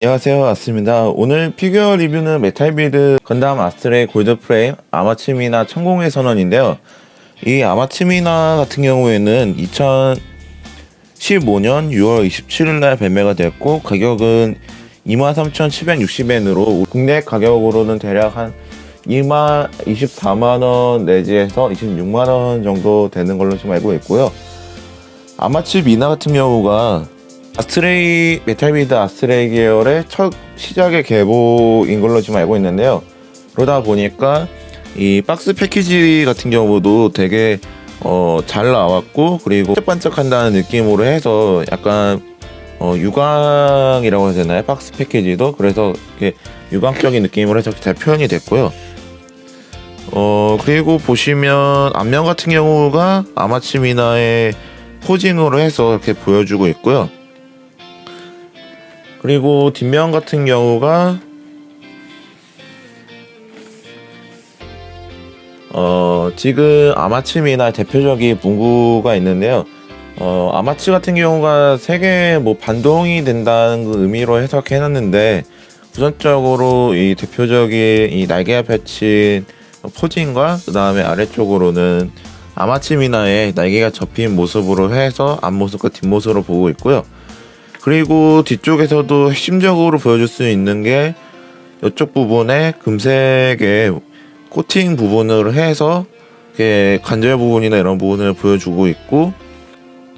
안녕하세요, 아스입니다. 오늘 피규어 리뷰는 메탈빌드 건담 아스트레이 골드프레임 아마츠미나 천공의 선언인데요. 이 아마츠미나 같은 경우에는 2015년 6월 27일날 발매가 되었고, 가격은 23,760엔으로 국내 가격으로는 대략 한 24만원 내지에서 26만원 정도 되는 걸로 지금 알고 있고요. 아마츠미나 같은 경우가 아스트레이 메탈빌드 아스트레이 계열의 첫 시작의 계보인 걸로 지금 알고 있는데요. 그러다 보니까 이 박스 패키지 같은 경우도 되게 잘 나왔고, 그리고 반짝반짝한다는 느낌으로 해서 약간 유광이라고 해야 되나요? 박스 패키지도 그래서 이렇게 유광적인 느낌으로 해서 잘 표현이 됐고요. 그리고 보시면 앞면 같은 경우가 아마츠미나의 포징으로 해서 이렇게 보여주고 있고요. 그리고 뒷면 같은 경우가 지금 아마츠미나 대표적인 문구가 있는데요. 아마츠 같은 경우가 세계 반동이 된다는 그 의미로 해석해놨는데, 우선적으로 이 대표적인 이 날개가 펼친 포징과 그 다음에 아래쪽으로는 아마츠미나의 날개가 접힌 모습으로 해서 앞모습과 뒷모습으로 보고 있고요. 그리고 뒤쪽에서도 핵심적으로 보여줄 수 있는 게 이쪽 부분에 금색의 코팅 부분으로 해서 이렇게 관절 부분이나 이런 부분을 보여주고 있고,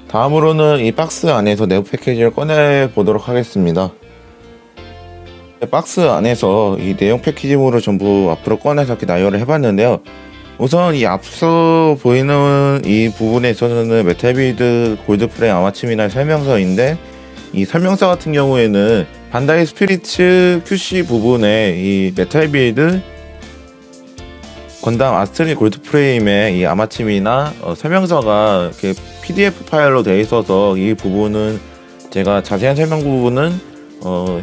다음으로는 이 박스 안에서 내부 패키지를 꺼내 보도록 하겠습니다. 박스 안에서 이 내용 패키지물을 전부 앞으로 꺼내서 이렇게 나열을 해봤는데요. 우선 이 앞서 보이는 이 부분에 있어서는 메탈빌드 골드프레임 아마츠미나 설명서인데, 이 설명서 같은 경우에는 반다이 스피리츠 QC 부분에 이 메탈빌드 건담 아스트레이 골드프레임의 이 아마츠미나 설명서가 이렇게 PDF 파일로 되어 있어서, 이 부분은 제가 자세한 설명 부분은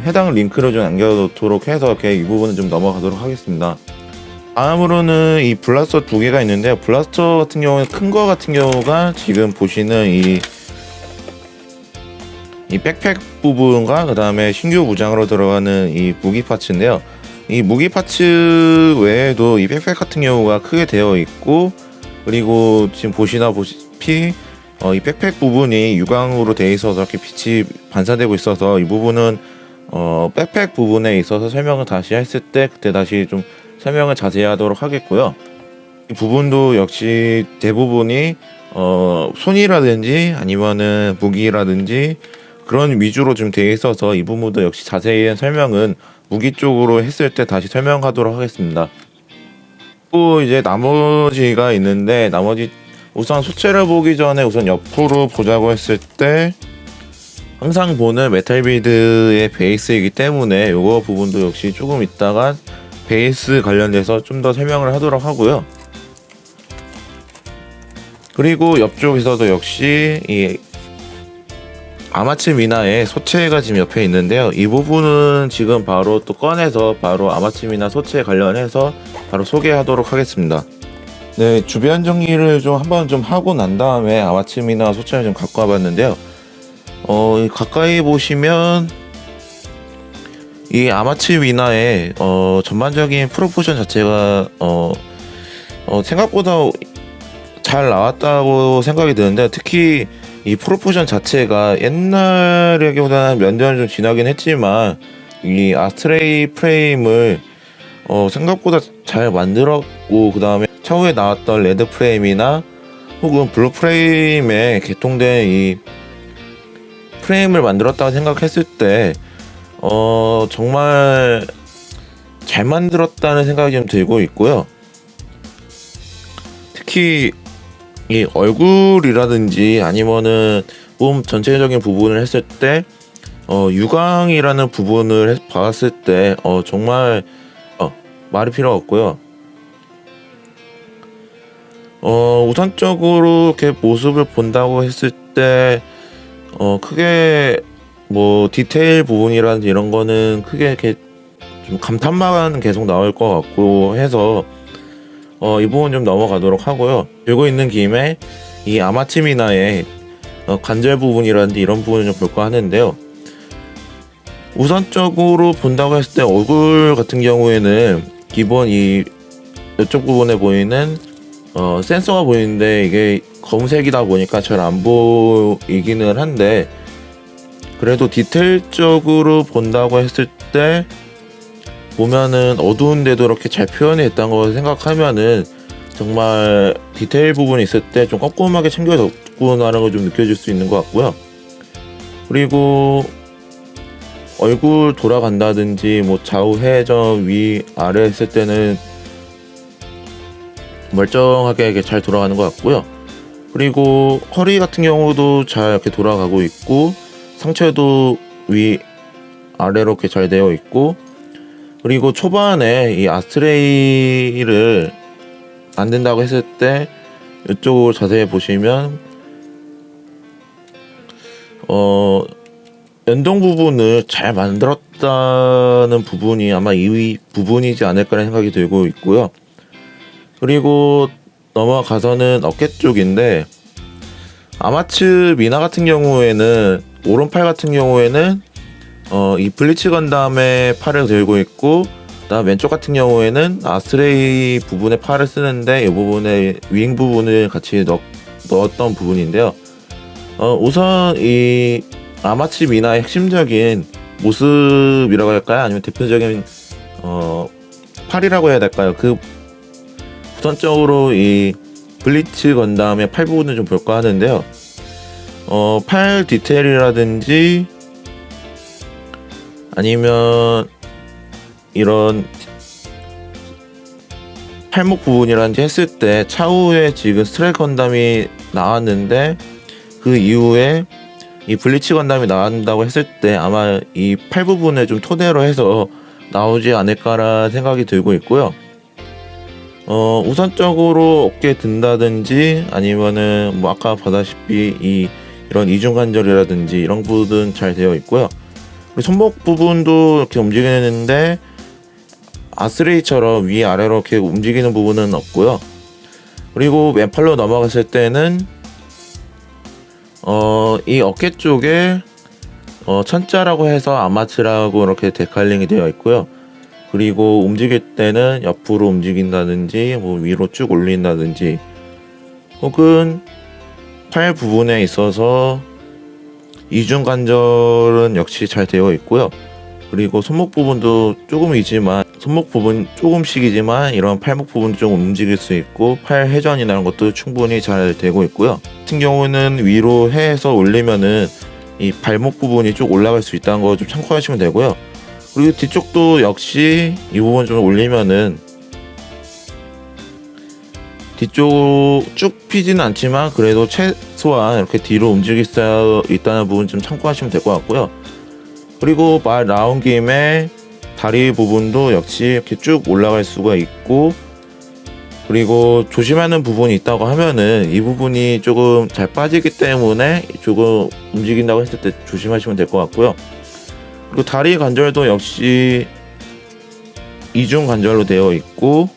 해당 링크를 좀 남겨놓도록 해서 이렇게 이 부분은 좀 넘어가도록 하겠습니다. 다음으로는 이 블라스터 두 개가 있는데요. 블라스터 같은 경우는 큰 거 같은 경우가 지금 보시는 이 백팩 부분과 그 다음에 신규 무장으로 들어가는 이 무기 파츠인데요. 이 무기 파츠 외에도 이 백팩 같은 경우가 크게 되어 있고, 그리고 지금 보시다시피 이 백팩 부분이 유광으로 되어 있어서 이렇게 빛이 반사되고 있어서, 이 부분은 백팩 부분에 있어서 설명을 다시 했을 때 그때 다시 좀 설명을 자세히 하도록 하겠고요. 이 부분도 역시 대부분이 손이라든지 아니면은 무기라든지 그런 위주로 좀 되어 있어서, 이 부분도 역시 자세한 설명은 무기 쪽으로 했을 때 다시 설명하도록 하겠습니다. 또 이제 나머지가 있는데, 나머지 우선 소체를 보기 전에 우선 옆으로 보자고 했을 때, 항상 보는 메탈빌드의 베이스이기 때문에 이거 부분도 역시 조금 있다가 베이스 관련돼서 좀 더 설명을 하도록 하고요. 그리고 옆쪽에서도 역시 이 아마츠미나의 소체가 지금 옆에 있는데요. 이 부분은 지금 바로 또 꺼내서 바로 아마츠미나 소체에 관련해서 바로 소개하도록 하겠습니다. 네, 주변 정리를 좀 한번 좀 하고 난 다음에 아마츠미나 소체를 좀 갖고 와봤는데요. 가까이 보시면 이 아마츠미나의 전반적인 프로포션 자체가 생각보다 잘 나왔다고 생각이 드는데, 특히 이 프로포션 자체가 옛날에보다는 몇 년이 좀 지나긴 했지만 이 아스트레이 프레임을 생각보다 잘 만들었고, 그 다음에 차후에 나왔던 레드 프레임이나 혹은 블루 프레임에 개통된 이 프레임을 만들었다고 생각했을 때 정말 잘 만들었다는 생각이 좀 들고 있고요. 특히 이 얼굴이라든지 아니면은 몸 전체적인 부분을 했을 때 유광이라는 부분을 봤을 때 정말 말이 필요 없고요. 우선적으로 이렇게 모습을 본다고 했을 때 크게 디테일 부분이라든지 이런 거는 크게 이렇게 좀 감탄만 계속 나올 것 같고 해서 이 부분 좀 넘어가도록 하고요. 들고 있는 김에 이 아마츠미나의 관절 부분이라든지 이런 부분을 좀 볼까 하는데요. 우선적으로 본다고 했을 때 얼굴 같은 경우에는 기본 이 이쪽 부분에 보이는 센서가 보이는데 이게 검은색이다 보니까 잘 안 보이기는 한데, 그래도 디테일적으로 본다고 했을 때 보면은 어두운데도 이렇게 잘 표현이 됐다는 걸 생각하면은 정말 디테일 부분이 있을 때 좀 꼼꼼하게 챙겨 접근하는 걸 좀 느껴질 수 있는 것 같고요. 그리고 얼굴 돌아간다든지 뭐 좌우 회전 위 아래 했을 때는 멀쩡하게 이렇게 잘 돌아가는 것 같고요. 그리고 허리 같은 경우도 잘 이렇게 돌아가고 있고, 상체도 위 아래로 이렇게 잘 되어 있고, 그리고 초반에 이 아스트레이를 만든다고 했을 때 이쪽을 자세히 보시면 연동 부분을 잘 만들었다는 부분이 아마 이 부분이지 않을까라는 생각이 들고 있고요. 그리고 넘어가서는 어깨 쪽인데, 아마츠 미나 같은 경우에는 오른팔 같은 경우에는 이 블리츠 건담의 팔을 들고 있고, 그다음 왼쪽 같은 경우에는 아스레이 부분에 팔을 쓰는데 이 부분에 윙 부분을 같이 넣었던 부분인데요. 우선 이 아마츠 미나의 핵심적인 모습이라고 할까요? 아니면 대표적인 팔이라고 해야 될까요? 그 우선적으로 이 블리츠 건담의 팔 부분을 좀 볼까 하는데요. 팔 디테일이라든지 아니면 이런 팔목 부분이라든지 했을 때 차후에 지금 스트라이크 건담이 나왔는데 그 이후에 이 블리츠 건담이 나온다고 했을 때 아마 이 팔 부분을 좀 토대로 해서 나오지 않을까라 생각이 들고 있고요. 우선적으로 어깨에 든다든지 아니면은 뭐 아까 보다시피 이런 이중 관절이라든지 이런 부분은 잘 되어 있고요. 그리고 손목 부분도 이렇게 움직이는데 아스레이처럼 위아래로 이렇게 움직이는 부분은 없고요. 그리고 왼팔로 넘어갔을 때는 이 어깨 쪽에 천자라고 해서 아마츠라고 이렇게 데칼링이 되어 있고요. 그리고 움직일 때는 옆으로 움직인다든지 뭐 위로 쭉 올린다든지, 혹은 팔 부분에 있어서 이중 관절은 역시 잘 되어 있고요. 그리고 손목 부분도 조금이지만 손목 부분 조금씩이지만 이런 팔목 부분 좀 움직일 수 있고 팔 회전이나 이런 것도 충분히 잘 되고 있고요. 같은 경우는 위로 해서 올리면은 이 발목 부분이 쭉 올라갈 수 있다는 거 좀 참고하시면 되고요. 그리고 뒤쪽도 역시 이 부분 좀 올리면은 뒤쪽 쭉 피지는 않지만 그래도 최소한 이렇게 뒤로 움직일 수 있다는 부분 좀 참고하시면 될 것 같고요. 그리고 말 나온 김에 다리 부분도 역시 이렇게 쭉 올라갈 수가 있고, 그리고 조심하는 부분이 있다고 하면은 이 부분이 조금 잘 빠지기 때문에 조금 움직인다고 했을 때 조심하시면 될 것 같고요. 그리고 다리 관절도 역시 이중 관절로 되어 있고,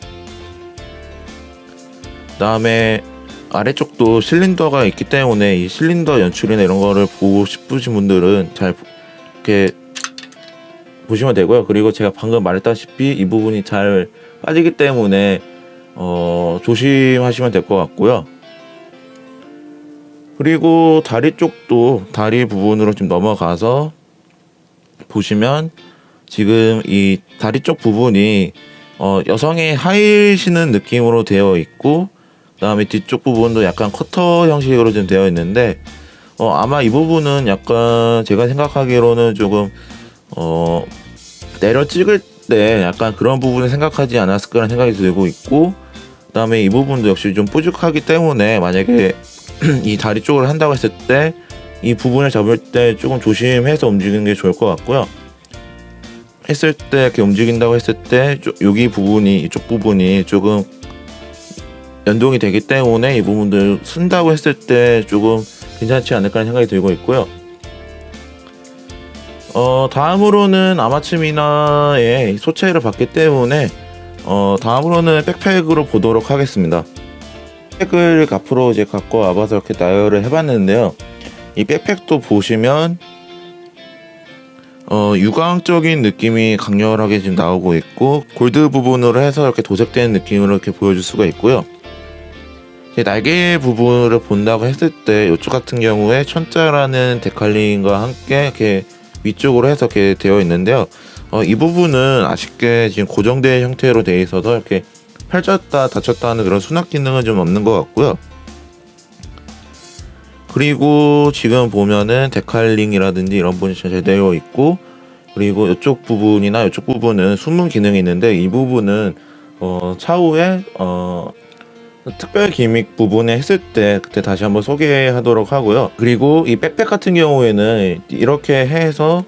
그 다음에 아래쪽도 실린더가 있기 때문에 이 실린더 연출이나 이런 거를 보고 싶으신 분들은 잘 이렇게 보시면 되고요. 그리고 제가 방금 말했다시피 이 부분이 잘 빠지기 때문에 조심하시면 될 것 같고요. 그리고 다리 쪽도 다리 부분으로 좀 넘어가서 보시면 지금 이 다리 쪽 부분이 여성의 하일 신은 느낌으로 되어 있고, 그 다음에 뒤쪽 부분도 약간 커터 형식으로 좀 되어 있는데 아마 이 부분은 약간 제가 생각하기로는 조금 내려 찍을 때 약간 그런 부분을 생각하지 않았을까라는 생각이 들고 있고, 그 다음에 이 부분도 역시 좀 뾰족하기 때문에 만약에 이 다리 쪽을 한다고 했을 때 이 부분을 잡을 때 조금 조심해서 움직이는 게 좋을 것 같고요. 했을 때 이렇게 움직인다고 했을 때 여기 부분이 이쪽 부분이 조금 연동이 되기 때문에 이 부분들 쓴다고 했을 때 조금 괜찮지 않을까 생각이 들고 있고요. 다음으로는 아마츠 미나의 소체를 봤기 때문에 다음으로는 백팩으로 보도록 하겠습니다. 백팩을 앞으로 이제 갖고 와봐서 이렇게 나열을 해봤는데요. 이 백팩도 보시면 유광적인 느낌이 강렬하게 지금 나오고 있고, 골드 부분으로 해서 이렇게 도색된 느낌으로 이렇게 보여줄 수가 있고요. 날개 부분을 본다고 했을 때 이쪽 같은 경우에 천자라는 데칼링과 함께 이렇게 위쪽으로 해서 이렇게 되어 있는데요. 이 부분은 아쉽게 지금 고정된 형태로 되어 있어서 이렇게 펼쳤다 닫혔다 하는 그런 수납 기능은 좀 없는 것 같고요. 그리고 지금 보면은 데칼링이라든지 이런 부분이 잘 되어 있고, 그리고 이쪽 부분이나 이쪽 부분은 숨은 기능이 있는데, 이 부분은 차후에 특별 기믹 부분에 했을 때 그때 다시 한번 소개하도록 하고요. 그리고 이 백팩 같은 경우에는 이렇게 해서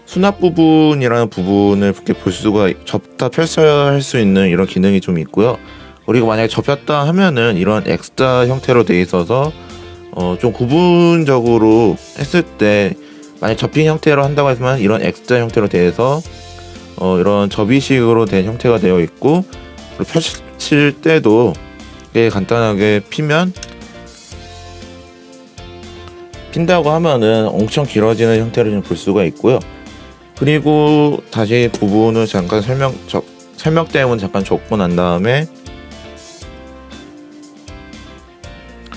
수납 부분이라는 부분을 이렇게 볼 수가, 접다 펼쳐할 수 있는 이런 기능이 좀 있고요. 그리고 만약에 접혔다 하면은 이런 엑스트라 형태로 되어 있어서 좀 구분적으로 했을 때, 만약 접힌 형태로 한다고 했으면 이런 엑스트라 형태로 돼서 이런 접이식으로 된 형태가 되어 있고, 그리고 펼칠 때도 간단하게 핀다고 하면은 엄청 길어지는 형태를 좀 볼 수가 있고요. 그리고 다시 부분을 잠깐 설명 때문에 잠깐 적고 난 다음에,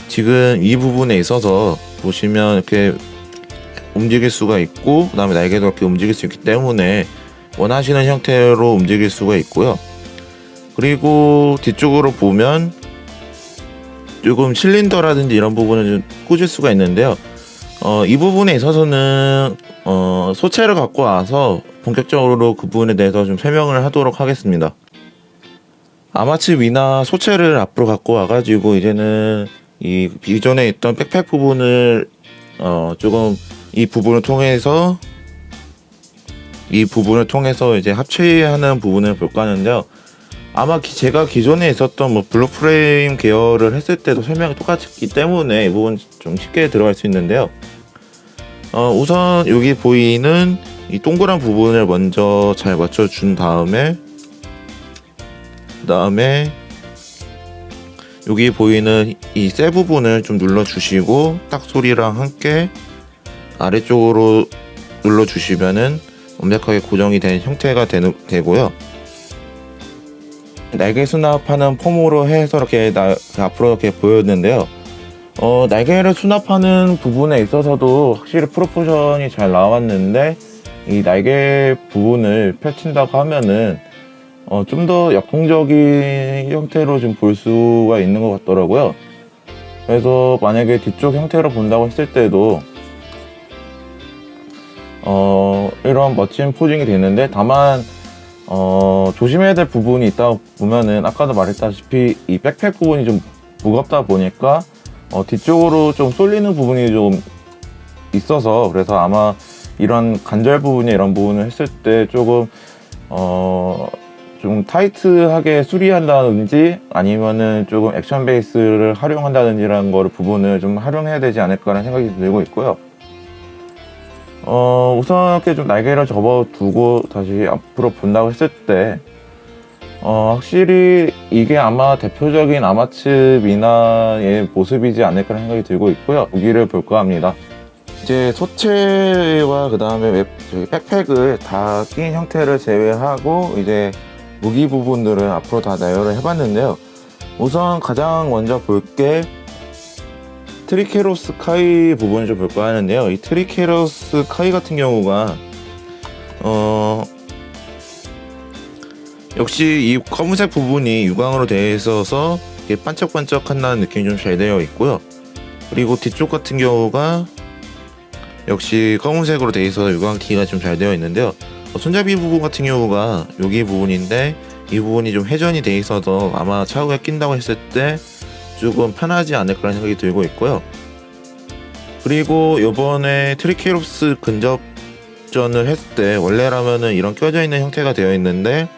지금 이 부분에 있어서 보시면 이렇게 움직일 수가 있고, 그 다음에 날개도 이렇게 움직일 수 있기 때문에 원하시는 형태로 움직일 수가 있고요. 그리고 뒤쪽으로 보면 조금 실린더라든지 이런 부분을 좀 꽂을 수가 있는데요. 이 부분에 있어서는 소체를 갖고 와서 본격적으로 그 부분에 대해서 좀 설명을 하도록 하겠습니다. 아마추 미나 소체를 앞으로 갖고 와가지고 이제는 이 기존에 있던 백팩 부분을 조금 이 부분을 통해서 이제 합체하는 부분을 볼까 하는데요. 아마 제가 기존에 있었던 뭐 블루 프레임 계열을 했을 때도 설명이 똑같았기 때문에 이 부분 좀 쉽게 들어갈 수 있는데요. 우선 여기 보이는 이 동그란 부분을 먼저 잘 맞춰준 다음에, 여기 보이는 이 셀 부분을 좀 눌러주시고, 딱 소리랑 함께 아래쪽으로 눌러주시면은 완벽하게 고정이 된 형태가 되고요. 날개 수납하는 폼으로 해서 이렇게 앞으로 이렇게 보였는데요. 날개를 수납하는 부분에 있어서도 확실히 프로포션이 잘 나왔는데, 이 날개 부분을 펼친다고 하면은 좀 더 역동적인 형태로 좀 볼 수가 있는 것 같더라고요. 그래서 만약에 뒤쪽 형태로 본다고 했을 때도 이런 멋진 포징이 되는데, 다만 조심해야 될 부분이 있다 보면은, 아까도 말했다시피 이 백팩 부분이 좀 무겁다 보니까 뒤쪽으로 좀 쏠리는 부분이 좀 있어서, 그래서 아마 이런 관절 부분이 이런 부분을 했을 때 조금 좀 타이트하게 수리한다든지 아니면은 조금 액션 베이스를 활용한다든지라는 부분을 좀 활용해야 되지 않을까라는 생각이 들고 있고요. 우선 이렇게 좀 날개를 접어두고 다시 앞으로 본다고 했을 때, 확실히 이게 아마 대표적인 아마추 미나의 모습이지 않을까라는 생각이 들고 있고요. 무기를 볼까 합니다. 이제 소체와 그 다음에 백팩을 다 낀 형태를 제외하고 이제 무기 부분들을 앞으로 다 나열을 해봤는데요. 우선 가장 먼저 볼게 트리케로스 카이 부분을 좀 볼까 하는데요. 이 트리케로스 카이 같은 경우가 역시 이 검은색 부분이 유광으로 되어 있어서 이렇게 반짝반짝한다는 느낌이 좀 잘 되어 있고요. 그리고 뒤쪽 같은 경우가 역시 검은색으로 되어 있어서 유광기가 좀 잘 되어 있는데요. 손잡이 부분 같은 경우가 여기 부분인데, 이 부분이 좀 회전이 되어 있어서 아마 차후에 낀다고 했을 때 조금 편하지 않을까라는 생각이 들고 있고요. 그리고 요번에 트리케롭스 근접전을 했을 때 원래라면은 이런 껴져 있는 형태가 되어 있는데,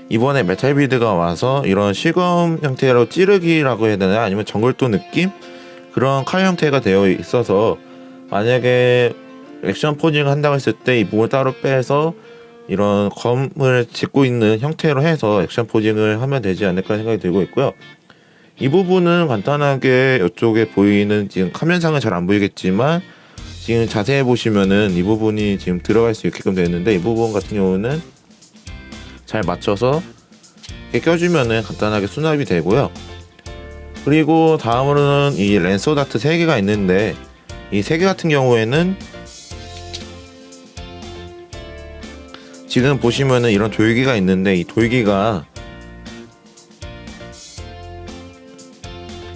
이번에 메탈 비드가 와서 이런 실검 형태로 찌르기라고 해야 되나, 아니면 정글도 느낌? 그런 칼 형태가 되어 있어서 만약에 액션 포징을 한다고 했을 때 이 부분을 따로 빼서 이런 검을 짚고 있는 형태로 해서 액션 포징을 하면 되지 않을까 생각이 들고 있고요. 이 부분은 간단하게 이쪽에 보이는, 지금 화면상은 잘 안 보이겠지만 지금 자세히 보시면은 이 부분이 지금 들어갈 수 있게끔 되어 있는데, 이 부분 같은 경우는 잘 맞춰서 이렇게 껴주면은 간단하게 수납이 되고요. 그리고 다음으로는 이 랜서 다트 3개가 있는데, 이 3개 같은 경우에는 지금 보시면은 이런 돌기가 있는데, 이 돌기가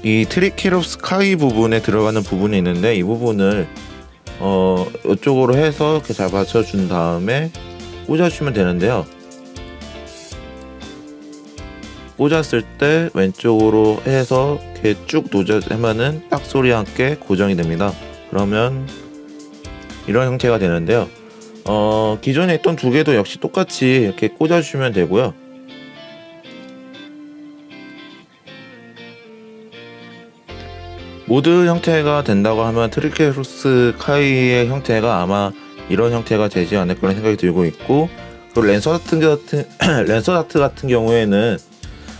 이 트리케롭스 카이 부분에 들어가는 부분이 있는데, 이 부분을 이쪽으로 해서 이렇게 잘 받쳐준 다음에 꽂아주면 되는데요. 꽂았을 때 왼쪽으로 해서 이렇게 쭉 놓자면은 딱 소리와 함께 고정이 됩니다. 그러면 이런 형태가 되는데요. 기존에 있던 2개도 역시 똑같이 이렇게 꽂아주시면 되고요. 모드 형태가 된다고 하면 트리케롭스 카이의 형태가 아마 이런 형태가 되지 않을 거라는 생각이 들고 있고, 그리고 랜서 다트 같은 경우에는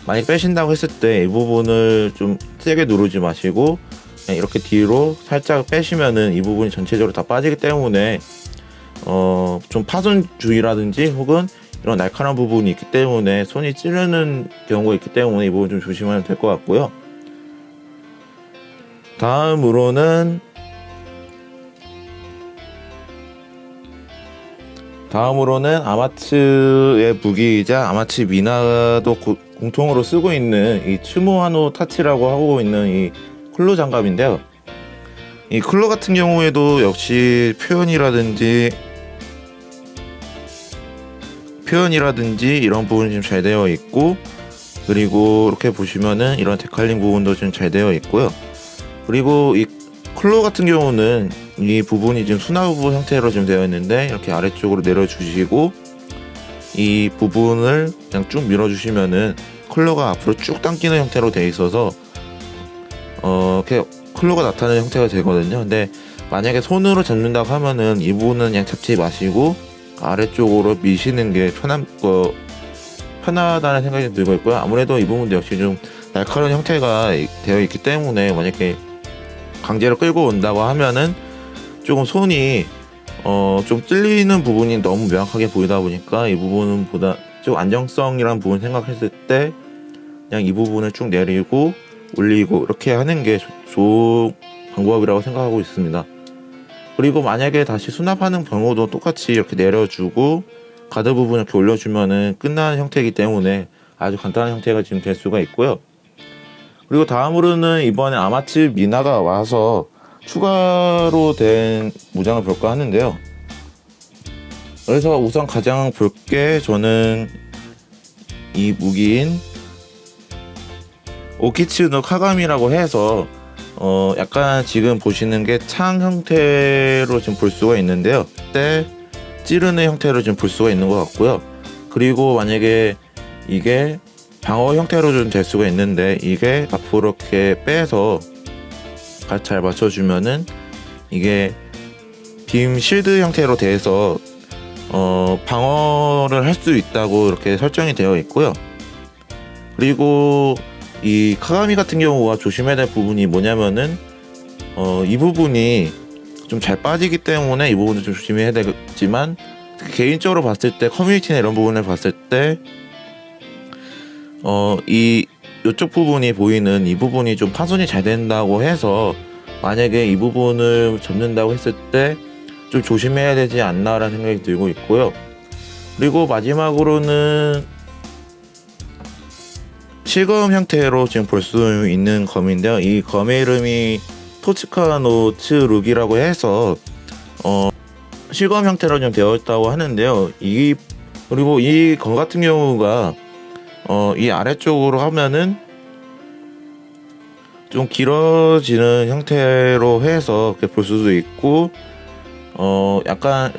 많이 빼신다고 했을 때 이 부분을 좀 세게 누르지 마시고 그냥 이렇게 뒤로 살짝 빼시면은 이 부분이 전체적으로 다 빠지기 때문에 좀 파손주의라든지 혹은 이런 날카로운 부분이 있기 때문에 손이 찌르는 경우가 있기 때문에 이 부분 좀 조심하면 될 것 같고요. 다음으로는 아마츠의 무기이자 아마츠 미나도 공통으로 쓰고 있는 이 츠모하노 타치라고 하고 있는 이 클로 장갑인데요. 이 클로 같은 경우에도 역시 표현이라든지 이런 부분이 좀 잘 되어 있고, 그리고 이렇게 보시면은 이런 데칼링 부분도 좀 잘 되어 있고요. 그리고 이 클로 같은 경우는 이 부분이 지금 수납부 형태로 지금 되어 있는데, 이렇게 아래쪽으로 내려주시고 이 부분을 그냥 쭉 밀어주시면은 클로가 앞으로 쭉 당기는 형태로 되어 있어서 이렇게 클로가 나타나는 형태가 되거든요. 근데 만약에 손으로 잡는다고 하면은 이 부분은 그냥 잡지 마시고 아래쪽으로 미시는 게 편하다는 생각이 들고 있고요. 아무래도 이 부분도 역시 좀 날카로운 형태가 되어 있기 때문에 만약에 강제로 끌고 온다고 하면은 조금 손이 좀 찔리는 부분이 너무 명확하게 보이다 보니까 이 부분은 보다 좀 안정성이라는 부분 생각했을 때 그냥 이 부분을 쭉 내리고 올리고 이렇게 하는 게 좋은 방법이라고 생각하고 있습니다. 그리고 만약에 다시 수납하는 경우도 똑같이 이렇게 내려주고 가드 부분 이렇게 올려주면은 끝나는 형태이기 때문에 아주 간단한 형태가 지금 될 수가 있고요. 그리고 다음으로는 이번에 아마츠 미나가 와서 추가로 된 무장을 볼까 하는데요. 그래서 우선 가장 볼 게 저는 이 무기인 오키츠노 카가미라고 해서 약간 지금 보시는 게 창 형태로 지금 볼 수가 있는데요. 때 찌르는 형태로 지금 볼 수가 있는 것 같고요. 그리고 만약에 이게 방어 형태로 좀 될 수가 있는데, 이게 앞으로 이렇게 빼서 같이 잘 맞춰주면은 이게 빔 실드 형태로 돼서 방어를 할 수 있다고 이렇게 설정이 되어 있고요. 그리고 이 카가미 같은 경우가 조심해야 될 부분이 뭐냐면은 이 부분이 좀 잘 빠지기 때문에 이 부분도 좀 조심해야 되겠지만, 개인적으로 봤을 때 커뮤니티나 이런 부분을 봤을 때 이쪽 부분이 보이는 이 부분이 좀 파손이 잘 된다고 해서 만약에 이 부분을 접는다고 했을 때 좀 조심해야 되지 않나라는 생각이 들고 있고요. 그리고 마지막으로는 실검 형태로 지금 볼 수 있는 검인데요. 이 검의 이름이 토츠카노츠 룩이라고 해서 실검 형태로 좀 되어 있다고 하는데요. 그리고 이 검 같은 경우가 이 아래쪽으로 하면은 좀 길어지는 형태로 해서 이렇게 볼 수도 있고, 약간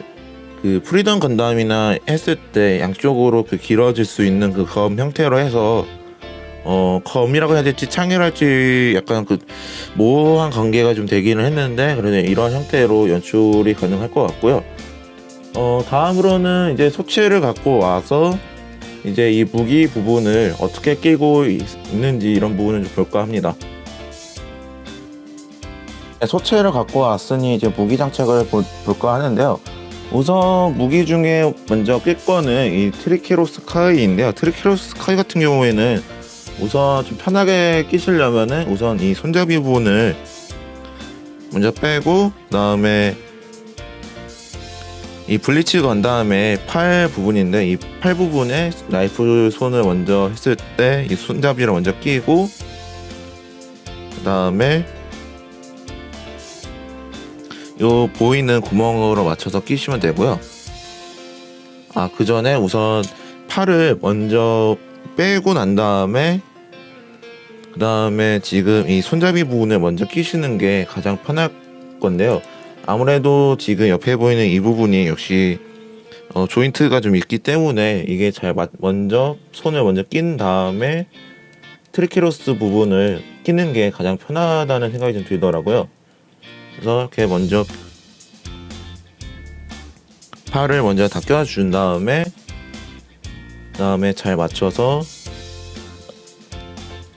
그 프리덤 건담이나 했을 때 양쪽으로 그 길어질 수 있는 그 검 형태로 해서 검이라고 해야 될지 창이라 할지 약간 그 모호한 관계가 좀 되기는 했는데, 그래도 이런 형태로 연출이 가능할 것 같고요. 다음으로는 이제 소체를 갖고 와서 이제 이 무기 부분을 어떻게 끼고 있는지 이런 부분을 좀 볼까 합니다. 소체를 갖고 왔으니 이제 무기 장착을 볼까 하는데요. 우선 무기 중에 먼저 낄 거는 이 트리케로스 카이인데요. 트리케로스 카이 같은 경우에는 우선 좀 편하게 끼시려면은 우선 이 손잡이 부분을 먼저 빼고, 그다음에 이 블리츠 건 다음에 팔 부분인데, 이 팔 부분에 라이플 손을 먼저 했을 때 이 손잡이를 먼저 끼고, 그다음에 요 보이는 구멍으로 맞춰서 끼시면 되고요. 그 전에 우선 팔을 먼저 빼고 난 다음에, 그 다음에 지금 이 손잡이 부분을 먼저 끼시는 게 가장 편할 건데요. 아무래도 지금 옆에 보이는 이 부분이 역시 조인트가 좀 있기 때문에 이게 먼저 손을 먼저 낀 다음에 트리케로스 부분을 끼는 게 가장 편하다는 생각이 좀 들더라고요. 그래서 이렇게 먼저 팔을 먼저 다 껴준 다음에, 그다음에 잘 맞춰서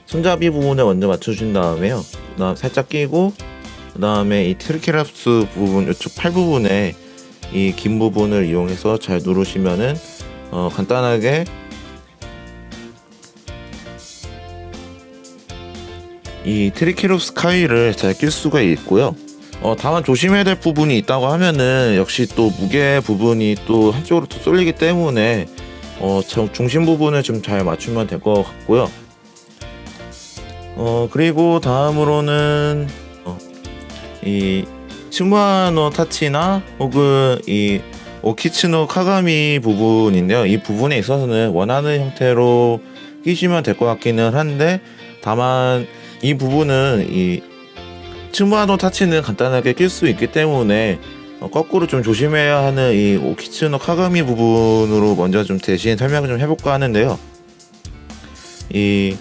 손잡이 부분에 먼저 맞춰준 다음에요. 그다음 살짝 끼고, 그다음에 이 트리케라톱스 부분, 이쪽 팔 부분에 이 긴 부분을 이용해서 잘 누르시면은 간단하게 이 트리케라톱스 카이를 잘 낄 수가 있고요. 다만 조심해야 될 부분이 있다고 하면은 역시 또 무게 부분이 또 한쪽으로 또 쏠리기 때문에 중심 부분을 좀 잘 맞추면 될 것 같고요. 그리고 다음으로는 이 츠무아노 타치나 혹은 이 오키츠노 카가미 부분인데요. 이 부분에 있어서는 원하는 형태로 끼시면 될 것 같기는 한데, 다만 이 부분은 이 츠무아노 타치는 간단하게 낄 수 있기 때문에 거꾸로 좀 조심해야 하는 이 오키츠노 카가미 부분으로 먼저 좀 대신 설명을 좀 해볼까 하는데요. 이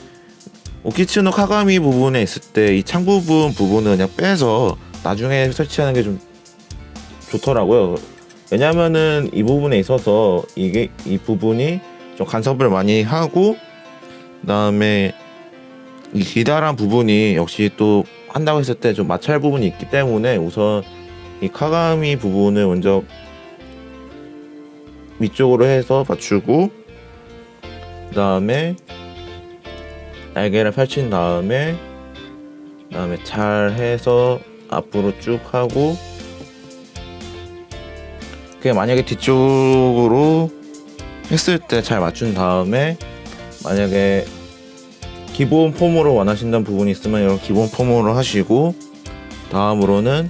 오키츠노 카가미 부분에 있을 때 이 창 부분은 그냥 빼서 나중에 설치하는 게 좀 좋더라고요. 왜냐면은 이 부분에 있어서 이 부분이 좀 간섭을 많이 하고, 그다음에 이 기다란 부분이 역시 또 한다고 했을 때 좀 마찰 부분이 있기 때문에 우선 이 카가미 부분을 먼저 위쪽으로 해서 맞추고, 그 다음에 날개를 펼친 다음에 잘 해서 앞으로 쭉 하고, 그게 만약에 뒤쪽으로 했을 때 잘 맞춘 다음에, 만약에 기본 폼으로 원하신다는 부분이 있으면 이런 기본 폼으로 하시고, 다음으로는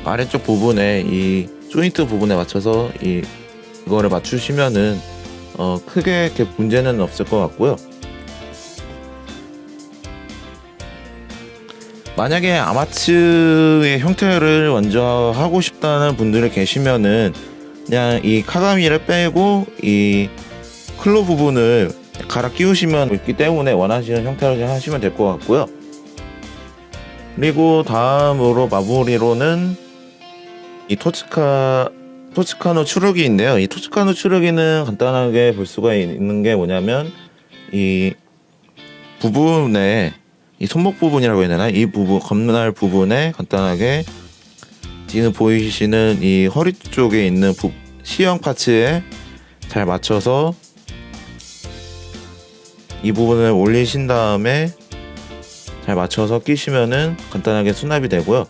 아래쪽 부분에 이 조인트 부분에 맞춰서 이거를 맞추시면은 크게 이렇게 문제는 없을 것 같고요. 만약에 아마츠의 형태를 먼저 하고 싶다는 분들이 계시면은 그냥 이 카가미를 빼고 이 클로 부분을 갈아 끼우시면 있기 때문에 원하시는 형태로 하시면 될 것 같고요. 그리고 다음으로 마무리로는 이 토츠카노 추르기인데요. 이 토츠카노 추르기는 간단하게 볼 수가 있는 게 뭐냐면, 이 부분에 이 손목 부분이라고 해야 되나? 이 부분, 검날 부분에 간단하게 지금 보이시는 이 허리 쪽에 있는 C형 파츠에 잘 맞춰서 이 부분을 올리신 다음에 잘 맞춰서 끼시면은 간단하게 수납이 되고요.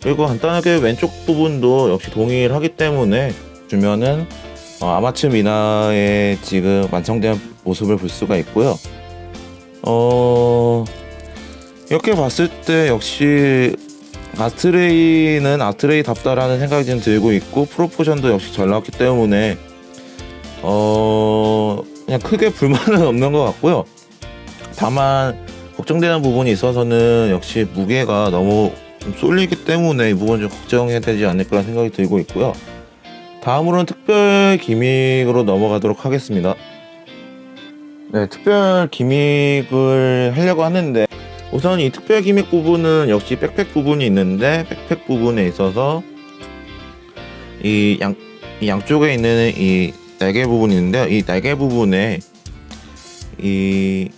그리고 간단하게 왼쪽 부분도 역시 동일하기 때문에 주면은 아마츠 미나의 지금 완성된 모습을 볼 수가 있고요. 이렇게 봤을 때 역시 아트레이는 아트레이답다라는 생각이 좀 들고 있고, 프로포션도 역시 잘 나왔기 때문에 그냥 크게 불만은 없는 것 같고요. 다만 걱정되는 부분이 있어서는 역시 무게가 너무 좀 쏠리기 때문에 이 부분 좀 걱정해야 되지 않을까 생각이 들고 있고요. 다음으로는 특별 기믹으로 넘어가도록 하겠습니다. 네, 특별 기믹을 하려고 하는데, 우선 이 특별 기믹 부분은 역시 백팩 부분이 있는데, 백팩 부분에 있어서 이 양쪽에 있는 이 날개 부분이 있는데요. 이 날개 부분에 이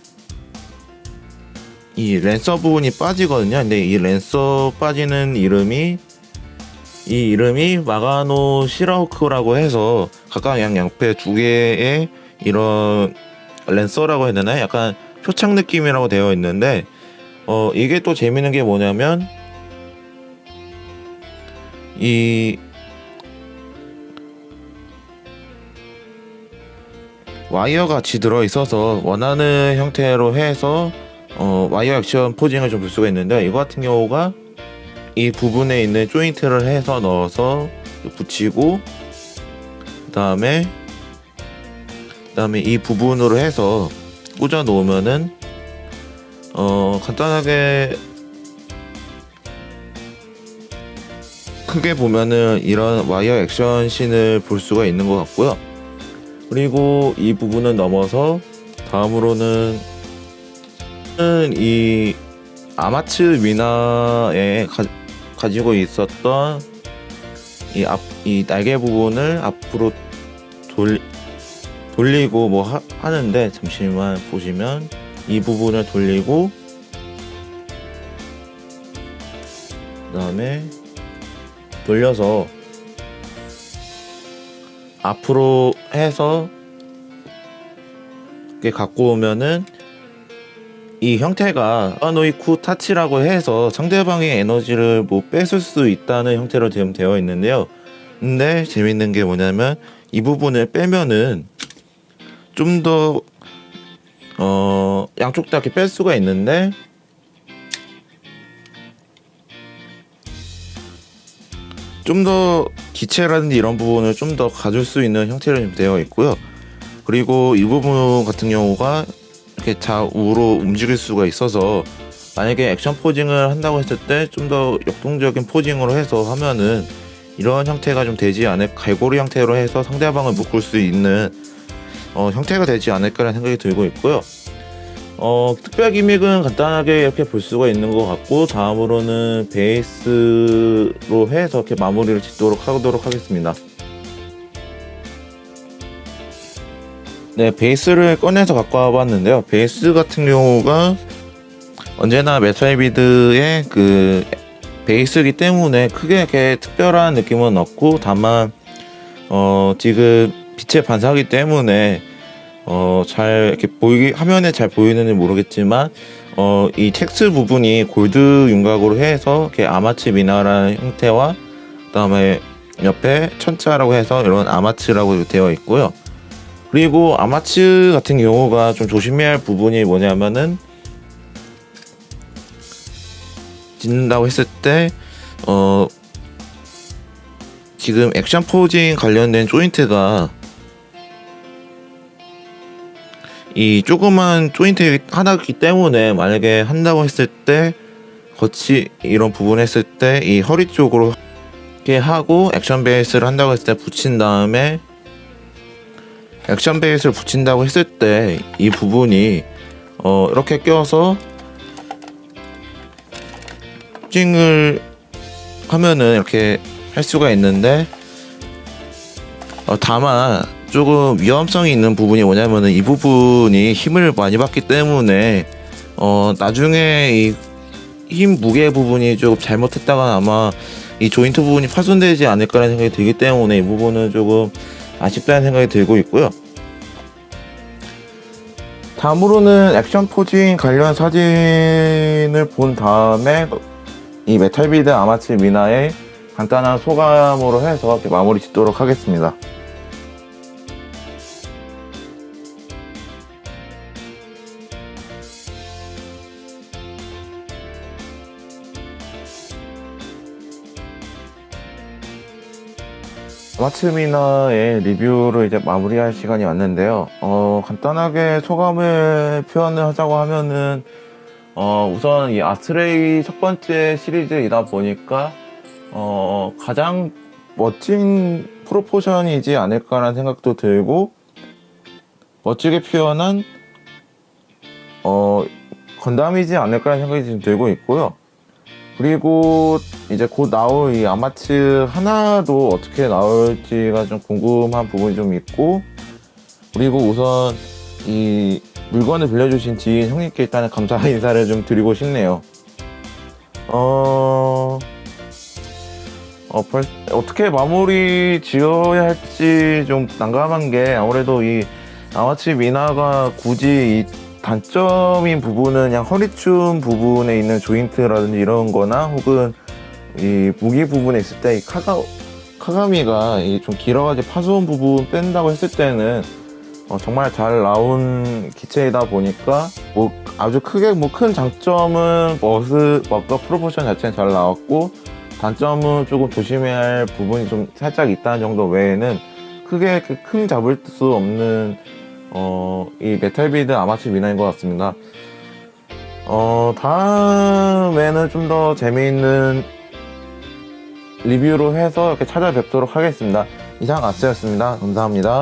이 랜서 부분이 빠지거든요. 근데 이 랜서 빠지는 이름이 마가노 시라우크라고 해서 각각 양옆에 두 개의 이런 랜서라고 해야 되나요? 약간 표창 느낌이라고 되어 있는데 이게 또 재밌는 게 뭐냐면 이 와이어 같이 들어 있어서 원하는 형태로 해서 와이어 액션 포징을 좀 볼 수가 있는데, 이거 같은 경우가 이 부분에 있는 조인트를 해서 넣어서 붙이고 그다음에 이 부분으로 해서 꽂아 놓으면은 간단하게 크게 보면은 이런 와이어 액션 씬을 볼 수가 있는 것 같고요. 그리고 이 부분은 넘어서 다음으로는 이 아마츠 미나에 가지고 있었던 이 날개 부분을 앞으로 돌리고 뭐 하는데, 잠시만 보시면 이 부분을 돌리고 그다음에 돌려서 앞으로 해서 이렇게 갖고 오면은 이 형태가 아노이쿠 타치라고 해서 상대방의 에너지를 뭐 뺏을 수 있다는 형태로 지금 되어 있는데요. 근데 재밌는 게 뭐냐면 이 부분을 빼면은 좀 더 양쪽 다 이렇게 뺄 수가 있는데, 좀 더 기체라든지 이런 부분을 좀 더 가질 수 있는 형태로 되어 있고요. 그리고 이 부분 같은 경우가 이렇게 좌우로 움직일 수가 있어서 만약에 액션 포징을 한다고 했을 때 좀 더 역동적인 포징으로 해서 하면은 이런 형태가 좀 되지 않을, 갈고리 형태로 해서 상대방을 묶을 수 있는 형태가 되지 않을까라는 생각이 들고 있고요. 특별 기믹은 간단하게 이렇게 볼 수가 있는 것 같고, 다음으로는 베이스로 해서 이렇게 마무리를 짓도록 하도록 하겠습니다. 네, 베이스를 꺼내서 갖고 와봤는데요. 베이스 같은 경우가 언제나 메탈비드의 그 베이스이기 때문에 크게 이렇게 특별한 느낌은 없고, 다만 지금 빛의 반사기 때문에 잘 이렇게 화면에 잘 보이는지 모르겠지만 이 텍스 부분이 골드 윤곽으로 해서 이렇게 아마츠 미나라는 형태와 그다음에 옆에 천자라고 해서 이런 아마츠라고 되어 있고요. 그리고 아마츠 같은 경우가 좀 조심해야 할 부분이 뭐냐면은, 짓는다고 했을 때 지금 액션 포징 관련된 조인트가 이 조그만 조인트 하나이기 때문에 만약에 한다고 했을 때 이런 부분 했을 때 이 허리 쪽으로 이렇게 하고 액션 베이스를 한다고 했을 때 붙인 다음에 액션 베이스를 붙인다고 했을 때 이 부분이 이렇게 껴서 찡을 하면은 이렇게 할 수가 있는데, 다만 조금 위험성이 있는 부분이 뭐냐면은 이 부분이 힘을 많이 받기 때문에 나중에 이 힘 무게 부분이 조금 잘못했다가 아마 이 조인트 부분이 파손되지 않을까라는 생각이 들기 때문에 이 부분은 조금 아쉽다는 생각이 들고 있고요. 다음으로는 액션 포징 관련 사진을 본 다음에 이 메탈비드 아마츠 미나의 간단한 소감으로 해서 이렇게 마무리 짓도록 하겠습니다. 아마츠 미나의 리뷰를 이제 마무리할 시간이 왔는데요. 간단하게 소감을 표현을 하자고 하면은 우선 이 아스트레이 첫 번째 시리즈이다 보니까 가장 멋진 프로포션이지 않을까라는 생각도 들고, 멋지게 표현한 건담이지 않을까라는 생각이 좀 들고 있고요. 그리고 이제 곧 나올 이 아마츠 하나도 어떻게 나올지가 좀 궁금한 부분이 좀 있고, 그리고 우선 이 물건을 빌려주신 지인 형님께 일단은 감사 인사를 좀 드리고 싶네요. 어떻게 마무리 지어야 할지 좀 난감한 게, 아무래도 이 아마치 미나가 굳이 이 단점인 부분은 그냥 허리춤 부분에 있는 조인트라든지 이런 거나, 혹은 이 무기 부분에 있을 때 이 카가미가 좀 길어가지고 파손 부분 뺀다고 했을 때는 정말 잘 나온 기체이다 보니까, 뭐 아주 크게 뭐 큰 장점은 머가 프로포션 자체는 잘 나왔고, 단점은 조금 조심해야 할 부분이 좀 살짝 있다는 정도 외에는 크게 큰 잡을 수 없는 이 메탈비드 아마추어 미나인 것 같습니다. 다음에는 좀 더 재미있는 리뷰로 해서 이렇게 찾아뵙도록 하겠습니다. 이상 아스였습니다. 감사합니다.